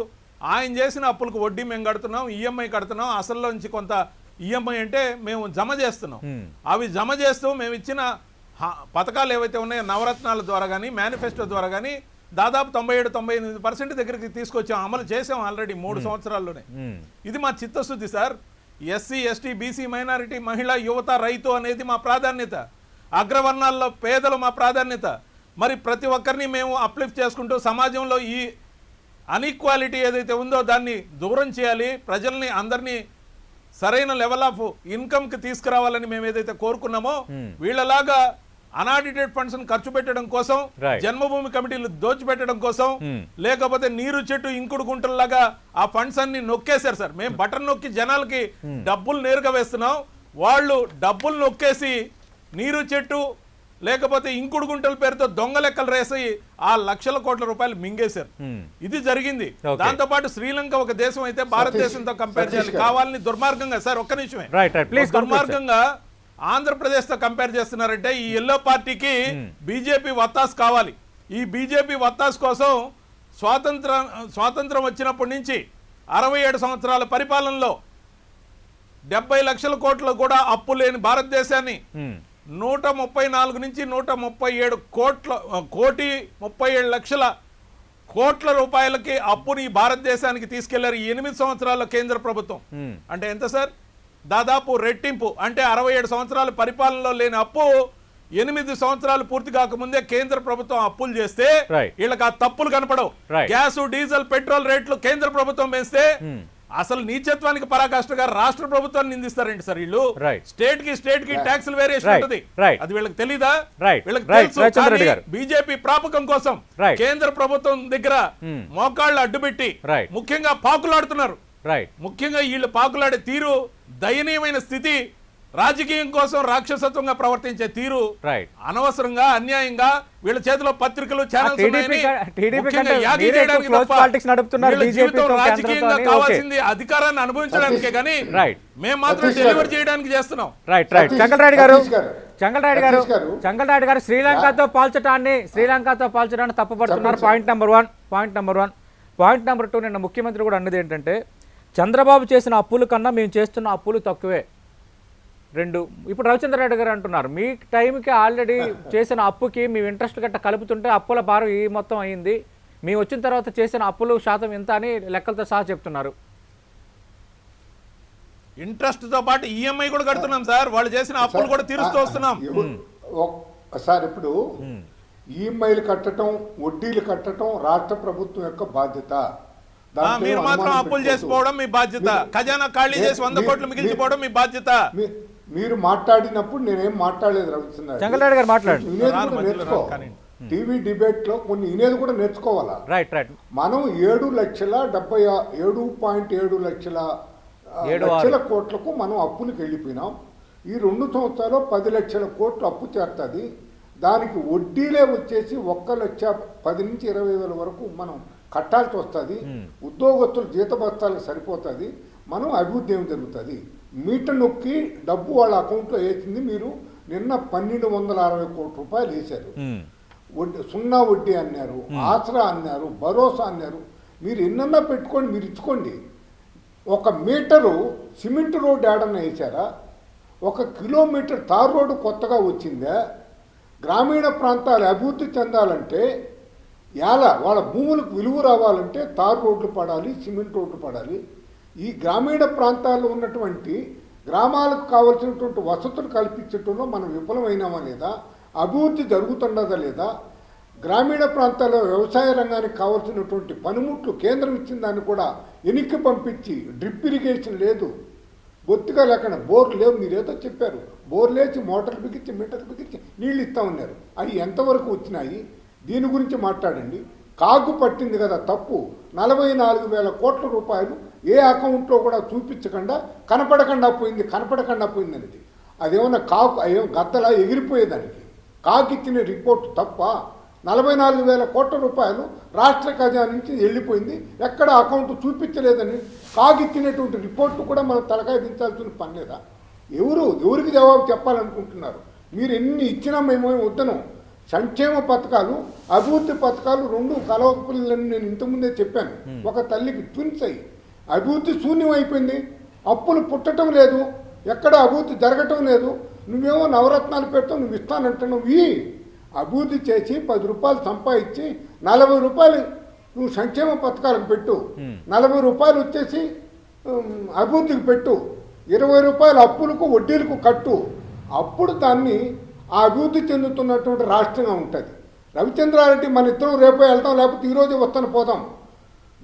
ఆయన చేసిన అప్పులకు వడ్డీ మేము కడుతున్నాం, ఈఎంఐ కడుతున్నాం, అసల్లో నుంచి కొంత ఈఎంఐ అంటే మేము జమ చేస్తున్నాం. అవి జమ చేస్తూ మేము ఇచ్చిన పథకాలు ఏవైతే ఉన్నాయో నవరత్నాల ద్వారా కానీ మేనిఫెస్టో ద్వారా కానీ దాదాపు 97-98% దగ్గరికి తీసుకొచ్చాం, అమలు చేసాం ఆల్రెడీ 3 సంవత్సరాల్లోనే. ఇది మా చిత్తశుద్ధి sir. SC ST BC minority మహిళ యువత రైతు అనేది మా ప్రాధాన్యత, అగ్రవర్ణాల్లో పేదలు మా ప్రాధాన్యత. మరి ప్రతి ఒక్కరిని మేము అప్లిఫ్ట్ చేసుకుంటూ సమాజంలో ఈ అన్ఈక్వాలిటీ ఏదైతే ఉందో దాన్ని దూరం చేయాలి, ప్రజల్ని అందరినీ సరైన లెవెల్ ఆఫ్ ఇన్కమ్కి తీసుకురావాలని మేము ఏదైతే కోరుకున్నామో వీళ్ళలాగా అనాడిటెడ్ ఫండ్స్ ఖర్చు పెట్టడం కోసం, జన్మభూమి కమిటీలు దోచిపెట్టడం కోసం, లేకపోతే నీరు చెట్టు ఇంకుడు గుంటల్లాగా ఆ ఫండ్స్ అన్ని నొక్కేశారు సార్. మేము బటన్ నొక్కి జనాలకి డబ్బులు నేరుగా వేస్తున్నాం, వాళ్ళు డబ్బులు నొక్కేసి నీరు చెట్టు లేకపోతే ఇంకుడు గుంటల పేరుతో దొంగ లెక్కలు వేసి ఆ లక్షల కోట్ల రూపాయలు మింగేశారు. ఇది జరిగింది. దాంతో పాటు శ్రీలంక ఒక దేశం అయితే భారతదేశంతో కంపేర్ చేయాలి కావాలని దుర్మార్గంగా సార్, ఒక్క నిమిషమే, దుర్మార్గంగా ఆంధ్రప్రదేశ్ తో కంపేర్ చేస్తున్నారంటే ఈ ఎల్లో పార్టీకి బీజేపీ వత్తాసు కావాలి. ఈ బీజేపీ వత్తాసు కోసం స్వాతంత్రం వచ్చినప్పటి నుంచి 67 సంవత్సరాల పరిపాలనలో 70 లక్షల కోట్లు కూడా అప్పు లేని భారతదేశాన్ని 134 నుంచి 137 కోట్ల రూపాయలకి అప్పుని ఈ భారతదేశానికి తీసుకెళ్లారు ఈ 8 సంవత్సరాల్లో కేంద్ర ప్రభుత్వం. అంటే ఎంత సార్? దాదాపు రెట్టింపు. అంటే 67 సంవత్సరాల పరిపాలనలో లేని అప్పు 8 సంవత్సరాలు పూర్తి కాకముందే కేంద్ర ప్రభుత్వం అప్పులు చేస్తే వీళ్ళకి ఆ తప్పులు కనపడవు. గ్యాస్, డీజిల్, పెట్రోల్ రేట్లు కేంద్ర ప్రభుత్వం పెంచితే అసలు నీచత్వానికి పరాకాష్ఠగా రాష్ట్ర ప్రభుత్వాన్ని నిందిస్తారండి సార్ వీళ్ళు. స్టేట్ కి ట్యాక్స్ వేరియేషన్ ఉంటుంది, అది వీళ్ళకి తెలీదా? వీళ్ళకి తెలుసు. బీజేపీ ప్రాపకం కోసం కేంద్ర ప్రభుత్వం దగ్గర మోకాళ్ళు అడ్డుపెట్టి ముఖ్యంగా పాకులాడుతున్నారు. ముఖ్యంగా వీళ్ళు పాకులాడే తీరు దయనీయమైన స్థితి. రాజకీయం కోసం రాక్షసత్వంగా ప్రవర్తించే తీరు అనవసరంగా, అన్యాయంగా వీళ్ళ చేతిలో పత్రికలు, ఛానల్స్ రాజకీయంగా కావాల్సింది అధికారాన్ని అనుభవించడానికే కానీ మేము మాత్రం డెలివరీ చేయడానికి చేస్తున్నాం. చెంగల్రాయుడు గారు శ్రీలంకతో పోల్చడాన్ని తప్పుపడుతున్నారు. Point number 1. పాయింట్ నెంబర్ 2, నిన్న ముఖ్యమంత్రి కూడా అన్నది ఏంటంటే చంద్రబాబు చేసిన అప్పుల కన్నా మేము చేస్తున్న అప్పులు తక్కువే. 2. ఇప్పుడు రవిచంద్రరెడ్డి గారు అంటున్నారు మీ టైంకి ఆల్రెడీ చేసిన అప్పుకి మేము ఇంట్రెస్ట్ గట్ట కలుపుతుంటే అప్పుల భారం ఈ మొత్తం అయింది, మేము వచ్చిన తర్వాత చేసిన అప్పులు శాతం ఎంత అని లెక్కలతో సహా చెప్తున్నారు. ఇంట్రెస్ట్ తో పాటు ఈఎంఐ కూడా కడుతున్నాం సార్, వాళ్ళు చేసిన అప్పులు కూడా తీరుస్తూ వస్తున్నాం సార్. ఇప్పుడు ఈఎంఐలు కట్టడం, వడ్డీలు కట్టడం రాష్ట్ర ప్రభుత్వం యొక్క బాధ్యత. మీరు మాత్రం అప్పులు చేసుకోవడం మీ బాధ్యత. ఖజానా ఖాళీ చేసి 100 కోట్లు మిగిల్చిపోవడం మీ బాధ్యత. మీరు మాట్లాడినప్పుడు నేనేం మాట్లాడలేదు రవిచంద్ర. చెంగల్రాయుడు గారు మాట్లాడు. నేర్చుకో, టీవీ డిబేట్ లో కొన్ని ఇనేది కూడా నేర్చుకోవాలా. మనం 7,70,7.7 లక్షల కోట్లకు మనం అప్పులకు వెళ్ళిపోయినాం. ఈ 2 సంవత్సరాలు 10 లక్షల కోట్లు అప్పు చేస్తుంది. దానికి వడ్డీలే వచ్చేసి 1,10,000 నుంచి 20,000 వరకు మనం కట్టాల్సి వస్తుంది. ఉద్యోగస్తులు జీతభత్తాలకు సరిపోతుంది. మనం అభివృద్ధి ఏమి జరుగుతుంది? మీటర్ నొక్కి డబ్బు వాళ్ళ అకౌంట్లో వేసింది మీరు నిన్న 1,260 కోట్ల రూపాయలు వేశారు. సున్నా వడ్డీ అన్నారు, ఆసరా అన్నారు, భరోసా అన్నారు. మీరు ఎన్నన్నా పెట్టుకోండి, మీరు ఇచ్చుకోండి. 1 మీటరు సిమెంట్ రోడ్డు ఏడన్నా వేశారా? 1 కిలోమీటర్ తార్ రోడ్డు కొత్తగా వచ్చిందా? గ్రామీణ ప్రాంతాలు అభివృద్ధి చెందాలంటే వాళ్ళ భూములకు విలువ రావాలంటే తార్ రోడ్లు పడాలి, సిమెంట్ రోడ్లు పడాలి. ఈ గ్రామీణ ప్రాంతాల్లో ఉన్నటువంటి గ్రామాలకు కావలసినటువంటి వసతులు కల్పించడంలో మనం విఫలమైనామా లేదా? అభివృద్ధి జరుగుతున్నదా లేదా? గ్రామీణ ప్రాంతాల్లో వ్యవసాయ రంగానికి కావాల్సినటువంటి పనిముట్లు కేంద్రం ఇచ్చిన దాన్ని కూడా వెనక్కి పంపించి డ్రిప్ ఇరిగేషన్ లేదు, బొత్తిగా లేకుండా బోర్లు లేవు. మీరేదో చెప్పారు, బోర్లు వేసి మోటార్లు బిగించి మీటర్లు బిగించి నీళ్ళు ఇస్తా ఉన్నారు. అవి ఎంతవరకు వచ్చినాయి? దీని గురించి మాట్లాడండి. కాగు పట్టింది కదా తప్పు. 44,000 కోట్ల రూపాయలు ఏ అకౌంట్లో కూడా చూపించకుండా కనపడకుండా పోయింది అనేది. అదేమన్నా కాకు గద్దలా ఎగిరిపోయేదానికి కాకు ఇచ్చిన రిపోర్ట్ తప్ప. 44,000 కోట్ల రూపాయలు రాష్ట్ర ఖజానా నుంచి వెళ్ళిపోయింది, ఎక్కడ అకౌంట్ చూపించలేదని కాకు ఇచ్చినటువంటి రిపోర్టు కూడా మనం తలకాయ దించాల్సిన పని లేదా? ఎవరికి జవాబు చెప్పాలనుకుంటున్నారు? మీరు ఎన్ని ఇచ్చినా మేము వద్దను. సంక్షేమ పథకాలు, అభివృద్ధి పథకాలు 2 కలవపులని నేను ఇంతకుముందే చెప్పాను. ఒక తల్లికి ట్విన్స్ అయ్యి అభివృద్ధి శూన్యం అయిపోయింది. అప్పులు పుట్టడం లేదు, ఎక్కడ అభివృద్ధి జరగటం లేదు. నువ్వేమో నవరత్నాలు పెడతావు, నువ్వు ఇస్తానంటున్నావు. అభివృద్ధి చేసి 10 రూపాయలు సంపాదించి 40 రూపాయలు నువ్వు సంక్షేమ పథకాలకు పెట్టు, 40 రూపాయలు వచ్చేసి అభివృద్ధికి పెట్టు, 20 రూపాయలు అప్పులకు వడ్డీలకు కట్టు. అప్పుడు దాన్ని ఆ అభివృద్ధి చెందుతున్నటువంటి రాష్ట్రంగా ఉంటుంది. రవిచంద్రారెడ్డి మన ఇద్దరం రేపు వెళ్తాం, లేకపోతే ఈరోజు వస్తాను పోదాం.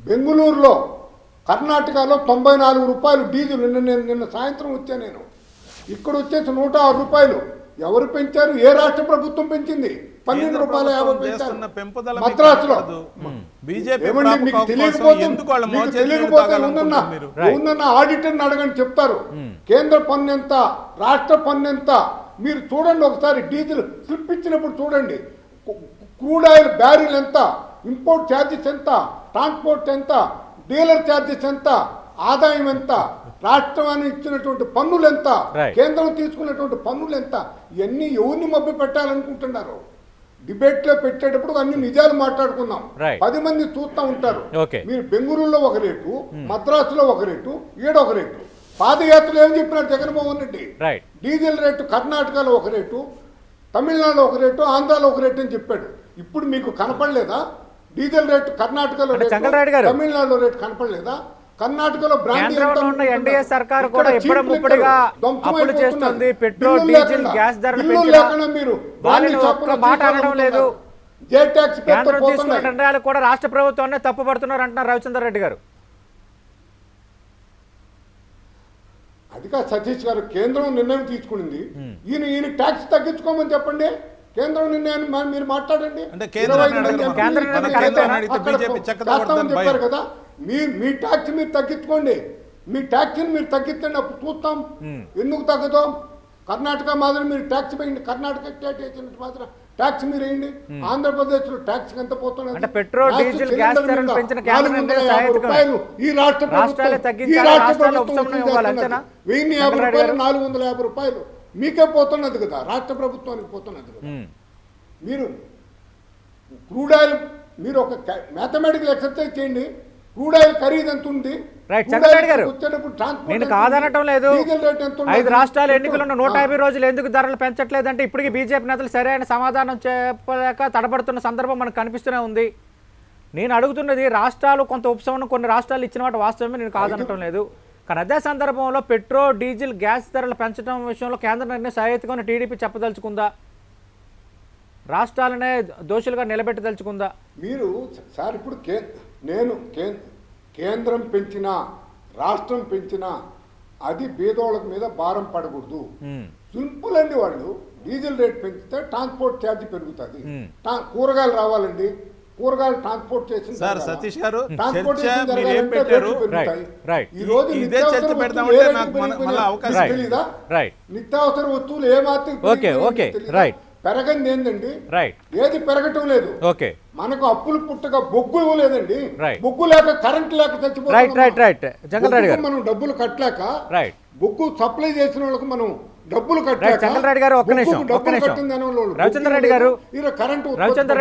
బెంగళూరులో, కర్ణాటకలో 94 రూపాయలు డీజిల్. నిన్న సాయంత్రం వచ్చా నేను. ఇక్కడ వచ్చేసి 106 రూపాయలు. ఎవరు పెంచారు? ఏ రాష్ట్ర ప్రభుత్వం పెంచింది? 12 రూపాయలు 50 పెంచారు మద్రాసులో. మీకు తెలియకపోతే ఉందన్న ఆడిటర్ని అడగని చెప్తారు. కేంద్ర పన్ను ఎంత, రాష్ట్ర పన్ను ఎంత మీరు చూడండి ఒకసారి. డీజిల్ స్లిప్ ఇచ్చినప్పుడు చూడండి. క్రూడ్ ఆయిల్ బ్యారెల్ ఎంత, ఇంపోర్ట్ ఛార్జెస్ ఎంత, ట్రాన్స్పోర్ట్ ఎంత, డీలర్ ఛార్జెస్ ఎంత, ఆదాయం ఎంత, రాష్ట్రాన్ని ఇచ్చినటువంటి పన్నులు ఎంత, కేంద్రం తీసుకున్నటువంటి పన్నులు ఎంత, ఇవన్నీ ఎవరిని మభ్య పెట్టాలనుకుంటున్నారు? డిబేట్ లో పెట్టేటప్పుడు అన్ని నిజాలు మాట్లాడుకుందాం. 10 మంది చూస్తూ ఉంటారు. మీరు బెంగళూరులో ఒక రేటు, మద్రాసులో ఒక రేటు, ఈడ ఒక రేటు. పాదయాత్రలు ఏం చెప్పినారు Jaganmohan Reddy? Right. Diesel rate కర్ణాటకలో ఒక రేటు, తమిళనాడులో ఒక రేటు, ఆంధ్రాలో ఒక రేటు అని చెప్పాడు. ఇప్పుడు మీకు కనపడలేదా? డీజిల్ రేటు కర్ణాటకలో అంటే రేటు, చంద్రబాబు గారు, తమిళనాడులో రేటు కనపడలేదా? కర్ణాటకలో కేంద్రంలో ఉన్న ఎన్డీఏ సర్కారు కూడా ఎప్పుడముప్పుడుగా అప్పులు చేస్తుంది, పెట్రోల్ డీజిల్ గ్యాస్ ధరలు పెంచినా వాళ్ళని ఒక్క మాట అనడం లేదు. కేంద్రం తీసుకున్న నిర్ణయాలు కూడా రాష్ట్ర ప్రభుత్వాన్ని తప్పుపడుతున్నారు అంటున్నారు రవిచంద్ర రెడ్డి గారు. అది కాదు సతీష్ గారు, కేంద్రం నిర్ణయం తీసుకునింది, ఈయన ట్యాక్స్ తగ్గించుకోమని చెప్పండి. కేంద్రం నిర్ణయాన్ని మీరు మాట్లాడండి. అంటే చేస్తామని చెప్పారు కదా, మీ ట్యాక్స్ మీరు తగ్గించుకోండి, మీ ట్యాక్స్ని మీరు తగ్గించండి, అప్పుడు చూస్తాం. ఎందుకు తగ్గుతాం? కర్ణాటక మాదిరి మీరు ట్యాక్స్ వేయండి, కర్ణాటక స్టేట్ వేసినట్టు మాత్రం ట్యాక్స్ మీరు వేయండి. ఆంధ్రప్రదేశ్ లో ట్యాక్స్ ఎంత పోతున్నది? అంటే పెట్రోల్ డీజిల్ గ్యాస్ ధరలు పెంచిన కేంద్రం ఈ రాష్ట్ర రాష్ట్రాలు తగ్గించాలి, రాష్ట్రాలు ఉపశమనం ఇవ్వాలి అంతేనా? 1050 రూపాయలు 450 రూపాయలు మీకే పోతున్నది కదా, రాష్ట్ర ప్రభుత్వానికి పోతున్నది కదా. మీరు క్రూడ్ ఆయిల్, మీరు ఒక మ్యాథమెటికల్ ఎక్సర్సైజ్ చేయండి, క్రూడ్ ఆయిల్ ఖరీదు ఎంత ఉంది? రైట్ చంద్రబాబు గారు, నేను కాదనటం లేదు. 5 రాష్ట్రాలు ఎన్నికలున్న 150 రోజులు ఎందుకు ధరలు పెంచట్లేదంటే ఇప్పటికీ బీజేపీ నేతలు సరైన సమాధానం చెప్పలేక తడబడుతున్న సందర్భం మనకు కనిపిస్తూనే ఉంది. నేను అడుగుతున్నది, రాష్ట్రాలు కొంత ఉపశమనం కొన్ని రాష్ట్రాలు ఇచ్చిన మాట వాస్తవమే, నేను కాదనటం లేదు. కానీ అదే సందర్భంలో పెట్రోల్ డీజిల్ గ్యాస్ ధరలు పెంచడం విషయంలో కేంద్ర నిర్ణయం సహాయతగా టీడీపీ చెప్పదలుచుకుందా? రాష్ట్రాలనే దోషులుగా నిలబెట్టదలుచుకుందా? మీరు సార్ ఇప్పుడు నేను కేంద్రం పెంచినా రాష్ట్రం పెంచినా అది పేదోళ్ళ మీద భారం పడకూడదు. సింపుల్ అండి, వాళ్ళు డీజిల్ రేట్ పెంచితే ట్రాన్స్పోర్ట్ ఛార్జ్ పెరుగుతుంది. కూరగాయలు రావాలండి, కూరగాయలు ట్రాన్స్పోర్ట్ చేసిన సార్ సతీష్ గారు నిత్యావసర వస్తువులు ఏమాత్రం పెరగంది ఏందండి? ఏది పెరగటం లేదు. మనకు అప్పులు పుట్టగా బొగ్గు ఇవ్వలేదండి, బొగ్గు లేక కరెంట్ లేక చచ్చిపోతాం. మనం డబ్బులు కట్టలేక బొగ్గు సప్లై చేసిన వాళ్ళకి మనం డబ్బులు కట్టలేక రవిచంద్ర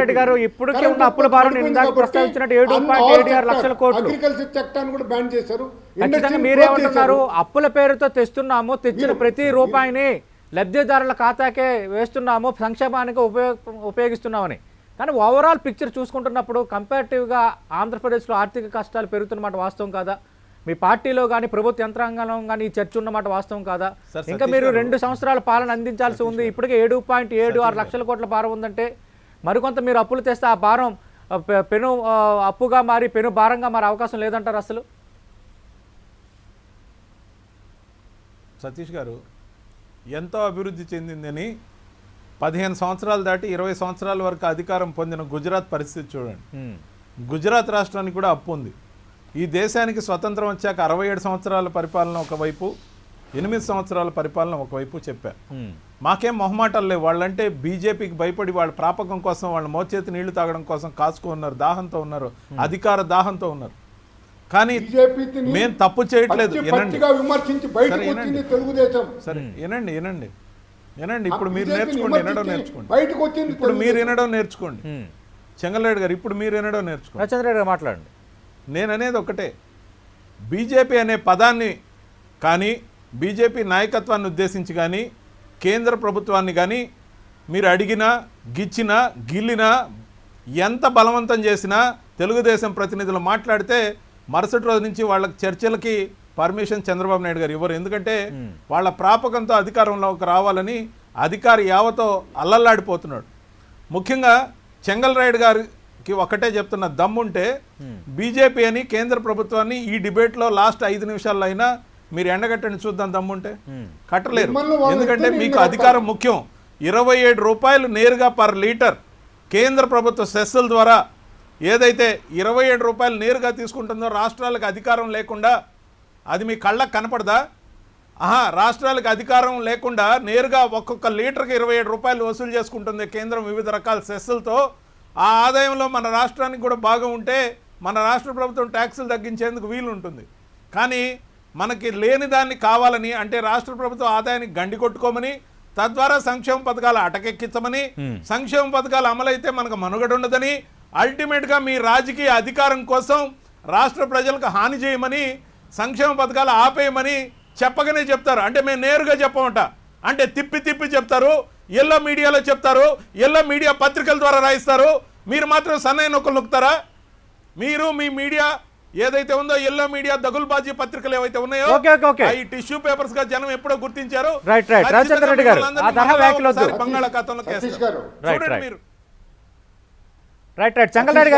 రెడ్డి గారు ఇప్పటికే ఉన్న అప్పుల భారం ప్రస్తావించినట్టు 7.76 లక్షల కోట్లు అగ్రికల్చర్ చట్టాన్ని కూడా బ్యాన్ చేశారు. మీరేమంటున్నారు? అప్పుల పేరుతో తెస్తున్నాము, తెచ్చిన ప్రతి రూపాయిని లబ్ధిదారుల ఖాతాకే వేస్తున్నాము, సంక్షేమానికి ఉపయోగిస్తున్నామని. కానీ ఓవరాల్ పిక్చర్ చూసుకుంటున్నప్పుడు కంపారిటివ్గా ఆంధ్రప్రదేశ్లో ఆర్థిక కష్టాలు పెరుగుతున్నమాట వాస్తవం కాదా? మీ పార్టీలో కానీ ప్రభుత్వ యంత్రాంగంలో కానీ ఈ చర్చ ఉన్నమాట వాస్తవం కాదా? ఇంకా మీరు 2 సంవత్సరాల పాలన అందించాల్సి ఉంది. ఇప్పటికే 7.76 లక్షల కోట్ల భారం ఉందంటే మరికొంత మీరు అప్పులు తెస్తే ఆ భారం పెను అప్పుగా మారి పెను భారంగా మారే అవకాశం లేదంటారు అసలు? సతీష్ గారు, ఎంతో అభివృద్ధి చెందిందని 15 సంవత్సరాలు దాటి 20 సంవత్సరాల వరకు అధికారం పొందిన గుజరాత్ పరిస్థితి చూడండి. గుజరాత్ రాష్ట్రానికి కూడా అప్పు ఉంది. ఈ దేశానికి స్వతంత్రం వచ్చాక 67 సంవత్సరాల పరిపాలన ఒకవైపు, 8 సంవత్సరాల పరిపాలన ఒకవైపు చెప్పారు. మాకేం మొహమాటాలు లేవు. వాళ్ళంటే బీజేపీకి భయపడి వాళ్ళ ప్రాపకం కోసం, వాళ్ళ మోచేతి నీళ్లు తాగడం కోసం కాచుకున్నారు, దాహంతో ఉన్నారు, అధికార దాహంతో ఉన్నారు. కానీ మేము తప్పు చేయట్లేదు. సరే వినండి. ఇప్పుడు మీరు నేర్చుకోండి, వినడం నేర్చుకోండి. ఇప్పుడు మీరు వినడం నేర్చుకోండి. చెంగలరెడ్డి గారు, ఇప్పుడు మీరు వినడం నేర్చుకోండి. చంద్రరెడ్డి గారు మాట్లాడండి. నేను అనేది ఒకటే, బీజేపీ అనే పదాన్ని కానీ, బీజేపీ నాయకత్వాన్ని ఉద్దేశించి కానీ, కేంద్ర ప్రభుత్వాన్ని కానీ మీరు అడిగినా, గిచ్చినా, గిల్లినా, ఎంత బలవంతం చేసినా తెలుగుదేశం ప్రతినిధులు మాట్లాడితే మరుసటి రోజు నుంచి వాళ్ళకి చర్చలకి పర్మిషన్ చంద్రబాబు నాయుడు గారు ఇవ్వరు. ఎందుకంటే వాళ్ళ ప్రాపకంతో అధికారంలోకి రావాలని అధికారి యావతో అల్లల్లాడిపోతున్నాడు. ముఖ్యంగా చెంగల్రాయుడు గారికి ఒకటే చెప్తున్న, దమ్ముంటే బీజేపీ అని కేంద్ర ప్రభుత్వాన్ని ఈ డిబేట్లో లాస్ట్ 5 నిమిషాల్లో అయినా మీరు ఎండగట్టండి చూద్దాం. దమ్ముంటే కట్టలేరు. ఎందుకంటే మీకు అధికారం ముఖ్యం. 27 రూపాయలు నేరుగా పర్ లీటర్ కేంద్ర ప్రభుత్వ సెస్సుల ద్వారా ఏదైతే 27 రూపాయలు నేరుగా తీసుకుంటుందో రాష్ట్రాలకు అధికారం లేకుండా, అది మీ కళ్ళకు కనపడదా? రాష్ట్రాలకు అధికారం లేకుండా నేరుగా ఒక్కొక్క లీటర్కి 27 రూపాయలు వసూలు చేసుకుంటుంది కేంద్రం వివిధ రకాల సెస్సులతో. ఆ ఆదాయంలో మన రాష్ట్రానికి కూడా భాగం ఉంటే మన రాష్ట్ర ప్రభుత్వం ట్యాక్సులు తగ్గించేందుకు వీలు ఉంటుంది. కానీ మనకి లేని దాన్ని కావాలని, అంటే రాష్ట్ర ప్రభుత్వం ఆదాయానికి గండి కొట్టుకోమని, తద్వారా సంక్షేమ పథకాలు అటకెక్కించమని, సంక్షేమ పథకాలు అమలైతే మనకు మనుగడ ఉండదని, అల్టిమేట్గా మీ రాజకీయ అధికారం కోసం రాష్ట్ర ప్రజలకు హాని చేయమని, సంక్షేమ పథకాలు ఆపేయమని చెప్పగానే చెప్తారు. అంటే మేము నేరుగా చెప్పమంట, అంటే తిప్పి తిప్పి చెప్తారు. ఎల్లో మీడియాలో చెప్తారు, ఎల్లో మీడియా పత్రికల ద్వారా రాయిస్తారు. మీరు మాత్రం సన్నయ్య నొక్కలు నొక్కుతారా? మీరు మీ మీడియా ఏదైతే ఉందో ఎల్లో మీడియా దగుల్బాజీ పత్రికలు ఏవైతే ఉన్నాయో ఈ టిష్యూ పేపర్స్ గా జనం ఎప్పుడో గుర్తించారు. రాజచంద్ర రెడ్డి గారు ఆ తరహా వ్యాఖ్యలు వద్దు. బంగాళాఖాతంలో చూడండి మీరు. రైట్ చెంగల్రెడ్డి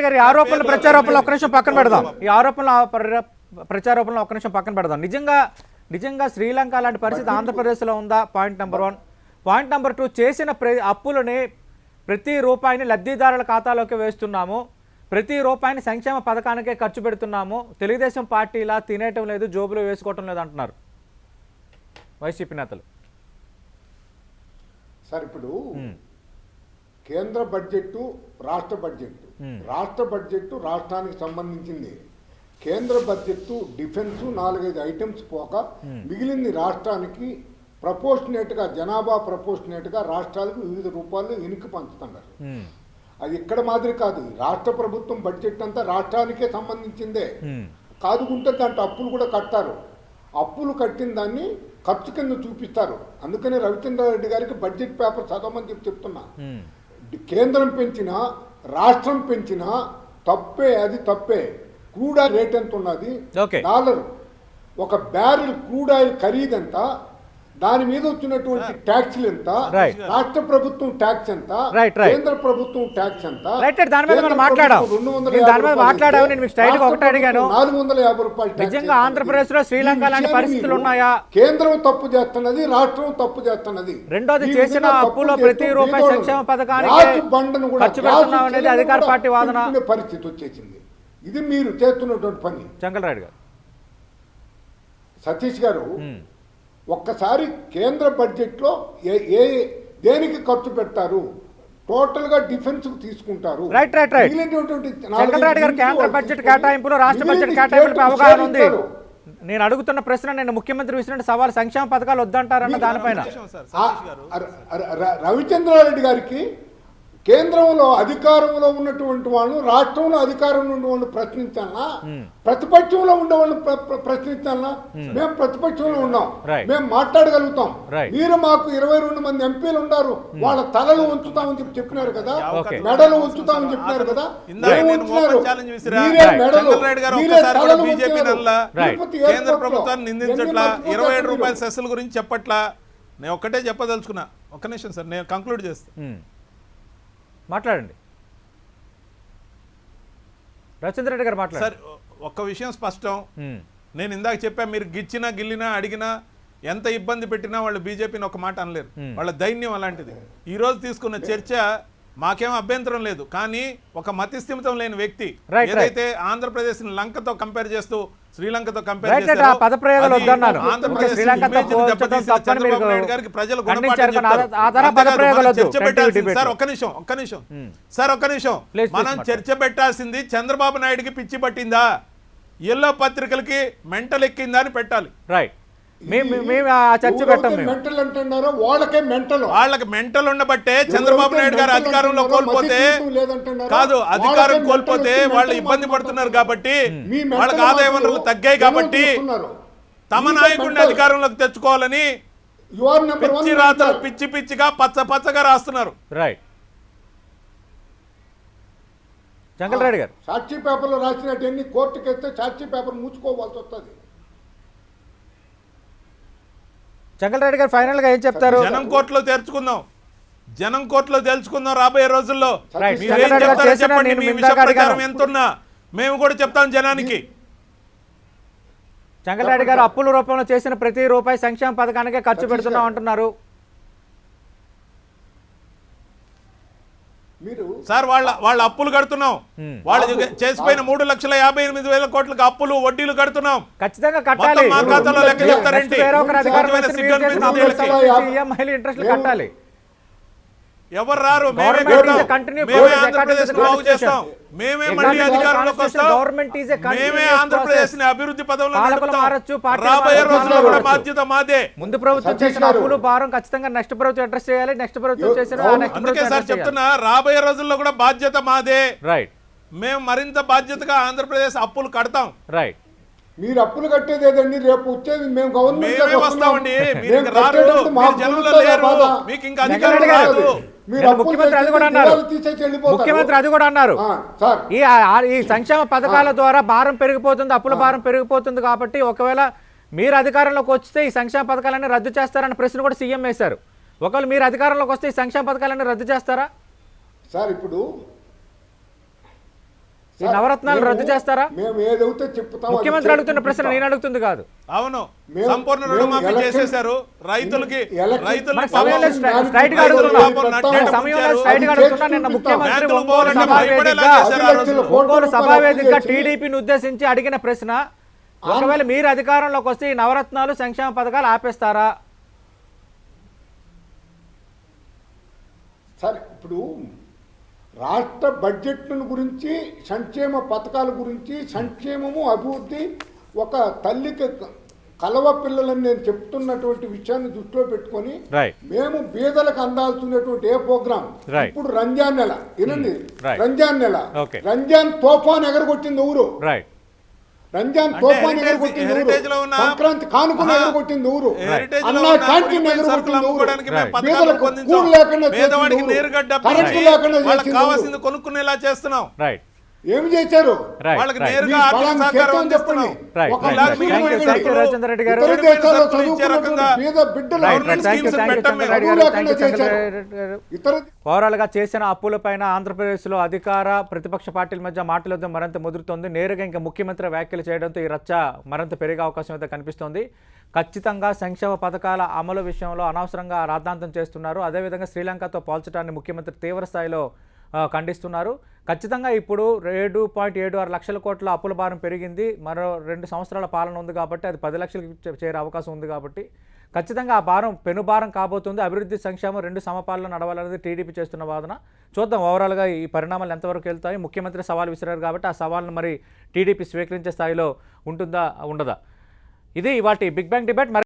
గారు ఈ ఆరోపణలు ప్రచారోపణలు ఒక్క నిమిషం పక్కన పెడదాం. ఈ ఆరోపణలు ప్రచారోపణలు ఒక్క నిమిషం పక్కన పెడదాం. నిజంగా శ్రీలంక లాంటి పరిస్థితి ఆంధ్రప్రదేశ్లో ఉందా? Point number 1. పాయింట్ నెంబర్ 2, చేసిన అప్పులని ప్రతి రూపాయిని లబ్ధిదారుల ఖాతాలోకి వేస్తున్నాము, ప్రతి రూపాయిని సంక్షేమ పథకానికే ఖర్చు పెడుతున్నాము, తెలుగుదేశం పార్టీలా తినేయటం లేదు, జోబులో వేసుకోవటం లేదు అంటున్నారు వైసీపీ నేతలు. సార్ ఇప్పుడు కేంద్ర బడ్జెట్, రాష్ట్ర బడ్జెట్, రాష్ట్ర బడ్జెట్ రాష్ట్రానికి సంబంధించింది. కేంద్ర బడ్జెట్ డిఫెన్స్ 4-5 ఐటమ్స్ పోక మిగిలింది రాష్ట్రానికి ప్రపోర్షనేట్గా, జనాభా ప్రపోర్షనేట్గా రాష్ట్రాలకు వివిధ రూపాల్లో ఎనికి పంచుతున్నారు. అది ఇక్కడ మాదిరి కాదు. రాష్ట్ర ప్రభుత్వం బడ్జెట్ అంతా రాష్ట్రానికే సంబంధించిందే. కాదుకుంటే దాంట్లో అప్పులు కూడా కట్టారు. అప్పులు కట్టిన దాన్ని ఖర్చు కింద చూపిస్తారు. అందుకని రవిచంద్రారెడ్డి గారికి బడ్జెట్ పేపర్ చదవమని చెప్తున్నా. కేంద్రం పెంచినా రాష్ట్రం పెంచినా తప్పే, అది తప్పే. క్రూడ్ ఆయిల్ రేట్ ఎంత ఉన్నది? $1. ఒక బ్యారెల్ క్రూడ్ ఆయిల్ ఖరీదంత, దాని మీద వచ్చినటువంటి ట్యాక్స్లు ఎంత, రాష్ట్ర ప్రభుత్వం ట్యాక్స్ ఎంత, కేంద్ర ప్రభుత్వం ట్యాక్స్ ఎంత, దాని మీద మనం మాట్లాడాము. నేను మీకు స్ట్రైట్ గా ఒకటి అడిగాను, $450 నిజంగా ఆంధ్రప్రదేశ్ లో శ్రీలంక లాంటి పరిస్థితులు ఉన్నాయా? కేంద్రం తప్పు చేస్తున్నది, రాష్ట్రం తప్పు చేస్తున్నది. రెండోది, చేసిన అప్పులో ప్రతి రూపాయి సంక్షేమ పథకానికి ఖర్చు పెడుతున్నాం అనేది అధికార పార్టీ వాదన. పరిస్థితి వచ్చేసింది. ఇది మీరు చేస్తున్నటువంటి పని. చెంగల్రెడ్డి గారు, సతీష్ గారు, ఒక్కసారి కేంద్ర బడ్జెట్లో దేనికి ఖర్చు పెడతారు? టోటల్ గా డిఫెన్స్ కు తీసుకుంటారు. చెంగల్రెడ్డి గారు, కేంద్ర బడ్జెట్ కేటాయింపులు రాష్ట్ర బడ్జెట్ కేటాయింపులపై అవగాహన ఉంది. నేను అడుగుతున్న ప్రశ్న, నేను ముఖ్యమంత్రి విసిరిన సవాల్ సంక్షేమ పథకాలు వద్దంటారన్న దానిపైన. రవిచంద్రారెడ్డి గారికి కేంద్రంలో అధికారంలో ఉన్నటువంటి వాళ్ళు, రాష్ట్రంలో అధికారంలో ఉన్న వాళ్ళు ప్రశ్నించాలా, ప్రతిపక్షంలో ఉండే వాళ్ళు ప్రశ్నించాలా? మేము ప్రతిపక్షంలో ఉన్నాం, మేము మాట్లాడగలుగుతాం. మీరు మాకు 22 మంది ఎంపీలు ఉన్నారు, వాళ్ళ తలలు ఉంచుతామని చెప్పినారు కదా, మెడలు ఉంచుతామని చెప్పినారు కదా. కేంద్ర ప్రభుత్వాన్ని నిందించట్లా, 27 రూపాయల సెస్సుల గురించి చెప్పట్లా. నేను ఒక్కటే చెప్పదలుచుకున్నా. ఒక్క నిమిషం సార్, నేను కంక్లూడ్ చేస్తాను. మాట్లాడండి రవిచంద్ర రెడ్డి గారు, మాట్లాడండి సార్. ఒక్క విషయం స్పష్టం, నేను ఇందాక చెప్పా, మీరు గిచ్చినా గిల్లినా అడిగినా ఎంత ఇబ్బంది పెట్టినా వాళ్ళు బీజేపీని ఒక మాట అనలేరు. వాళ్ళ దైన్యం అలాంటిది. ఈ రోజు తీసుకున్న చర్చ మాకేం అభ్యంతరం లేదు, కానీ ఒక మతిస్థిమితం లేని వ్యక్తి ఏదైతే ఆంధ్రప్రదేశ్ లంకతో కంపేర్ చేస్తూ శ్రీలంకతో కంపేర్ చేస్తారు, ప్రజలు ఒక్క నిమిషం మనం చర్చ పెట్టాల్సింది చంద్రబాబు నాయుడుకి పిచ్చి పట్టిందా, ఎల్లో పత్రికలకి మెంటల్ ఎక్కిందా అని పెట్టాలి. రైట్, చర్చ పెట్టాం. వాళ్ళకి మెంటల్ ఉండబట్టే చంద్రబాబు నాయుడు గారు అధికారంలో కోల్పోతే కాదు, అధికారం కోల్పోతే వాళ్ళు ఇబ్బంది పడుతున్నారు కాబట్టి, వాళ్ళకి ఆదాయ వనరులు తగ్గాయి కాబట్టి తమ నాయకుడిని అధికారంలోకి తెచ్చుకోవాలని పిచ్చి రాతలు పిచ్చి పిచ్చిగా పచ్చ పచ్చగా రాస్తున్నారు. రైట్, చెంగల్రెడ్డి గారు, సాక్షి పేపర్లో రాసినట్టు ఎన్ని కోర్టుకి వస్తే సాక్షి పేపర్ మూసుకోవాల్సి వస్తుంది. చెంగల్రెడ్డి గారు, ఫైనల్ గా ఏం చెప్తారు? జనం కోర్టులో తెరుచుకుందాం, జనం కోర్టులో తెలుసుకుందాం రాబోయే రోజుల్లో. ఎంతున్నా మేము కూడా చెప్తాం జనానికి. చెంగల్రెడ్డి గారు, అప్పుల రూపంలో చేసిన ప్రతి రూపాయి సంక్షేమ పథకానికే ఖర్చు పెడుతున్నాం అంటున్నారు. సార్ వాళ్ళ అప్పులు కడుతున్నాం, వాళ్ళు చేసిపోయిన 3,58,000 కోట్లకు అప్పులు వడ్డీలు కడుతున్నాం. ఖచ్చితంగా కట్టాలి. మా ఖాతాలో లెక్క చెప్తారేంటి? కట్టాలి. ఎవరు రారు, మేమే ఆంధ్రప్రదేశ్ బాగు చేస్తాం, మేమే మళ్ళీ అధికారంలోకి వస్తాం, మేమే ఆంధ్రప్రదేశ్ ని అభివృద్ధి పదంలో రాబోయే రోజుల్లో కూడా బాధ్యత మాదే. ముందు ప్రభుత్వం చేసిన అప్పులు భారం ఖచ్చితంగా నెక్స్ట్ ప్రభుత్వం అడ్రస్ చేయాలి, నెక్స్ట్ ప్రభుత్వం చేసిన అందుకే సార్ చెప్తున్నా, రాబోయే రోజుల్లో కూడా బాధ్యత మాదే. రైట్, మేము మరింత బాధ్యతగా ఆంధ్రప్రదేశ్ అప్పులు కడతాం. రైట్, మీరు అప్పులు కట్టేది ఏదండి? రేపు వచ్చేది మేము గవర్నమెంట్ మేమే వస్తామండి. మీరు ఇంకా రారు. మీరు జనంలో లేరు. మీకు ఇంకా అధికారం జగన్ రాదు. ముఖ్యమంత్రి అది కూడా అన్నారు. ముఖ్యమంత్రి అది కూడా అన్నారు. సార్ ఈ సంక్షేమ పథకాల ద్వారా భారం పెరిగిపోతుంది, అప్పుల భారం పెరిగిపోతుంది కాబట్టి ఒకవేళ మీరు అధికారంలోకి వస్తే ఈ సంక్షేమ పథకాలన్నీ రద్దు చేస్తారన్న ప్రశ్న కూడా సీఎం వేశారు. ఒకవేళ మీరు అధికారంలోకి వస్తే ఈ సంక్షేమ పథకాలన్నీ రద్దు చేస్తారా? సార్ ఇప్పుడు ఈ నవరత్నాలు రద్దు చేస్తారా? మేము ఏదైతే చెప్తామో ముఖ్యమంత్రి అడుగుతున్న ప్రశ్న నేను అడుగుతుంది కాదు. అవును, సంపూర్ణ రుణమాఫీ చేసేశారు రైతులకి. మన సమయంలో స్ట్రైట్ గా అడుగుతున్నా, నేను సమయంలో స్ట్రైట్ గా అడుగుతున్నా. నిన్న ముఖ్యమంత్రి ఒంగోలు సభావేదికగా టీడీపీని ఉద్దేశించి అడిగిన ప్రశ్న, ఒకవేళ మీరు అధికారంలోకి వస్తే ఈ నవరత్నాలు సంక్షేమ పథకాలు ఆపేస్తారా? సార్ ఇప్పుడు రాష్ట్ర బడ్జెట్ల గురించి, సంక్షేమ పథకాల గురించి, సంక్షేమము అభివృద్ధి ఒక తల్లికి కలవ పిల్లలని నేను చెప్తున్నటువంటి విషయాన్ని దృష్టిలో పెట్టుకొని మేము బీదలకు అందాల్సినటువంటి ఏ ప్రోగ్రామ్, ఇప్పుడు రంజాన్ నెల వినండి, రంజాన్ నెల రంజాన్ తోఫాన్ ఎగరగొట్టింది ఊరు, రంజాన్ తోఫాన్ ఎగరగొట్టింది ఊరు, సంక్రాంతి కానుకలు ఎగరగొట్టింది ఊరు, అన్న క్యాంటీన్ ఎగరగొట్టింది ఊరు, బీదలకు కూడు లేకుండా కరెంటు లేకుండా కావాల్సింది కొనుక్కునేలా చేస్తున్నాం. ఏమి చేశారు? వాళ్ళకి నేరుగా ఆర్థిక సహకారం అందిస్తున్నాం. రాజేంద్ర రెడ్డి గారు ఓవరాల్ గా చేసిన అప్పులపైన ఆంధ్రప్రదేశ్ లో అధికార ప్రతిపక్ష పార్టీల మధ్య మాటల యుద్ధం మరింత ముదురుతోంది. నేరుగా ఇంకా ముఖ్యమంత్రి వ్యాఖ్యలు చేయడంతో ఈ రచ్చ మరింత పెరిగే అవకాశం అయితే కనిపిస్తోంది. ఖచ్చితంగా సంక్షేమ పథకాల అమలు విషయంలో అనవసరంగా రాద్ధాంతం చేస్తున్నారు. అదేవిధంగా శ్రీలంకతో పోల్చడాన్ని ముఖ్యమంత్రి తీవ్ర స్థాయిలో ఖండిస్తున్నారు. ఖచ్చితంగా ఇప్పుడు 7.76 లక్షల కోట్ల అప్పుల భారం పెరిగింది. మరో 2 సంవత్సరాల పాలన ఉంది కాబట్టి అది 10 లక్షలకు చేరే అవకాశం ఉంది కాబట్టి ఖచ్చితంగా ఆ భారం పెనుభారం కాబోతుంది. అభివృద్ధి సంక్షేమం 2 సమపాలలో నడవాలనేది టీడీపీ చేస్తున్న వాదన. చూద్దాం ఓవరాల్గా ఈ పరిణామాలు ఎంతవరకు వెళ్తాయి. ముఖ్యమంత్రి సవాల్ విసిరారు కాబట్టి ఆ సవాల్ను మరి టీడీపీ స్వీకరించే స్థాయిలో ఉంటుందా ఉండదా? ఇది ఇవాటి బిగ్ బ్యాంగ్ డిబేట్.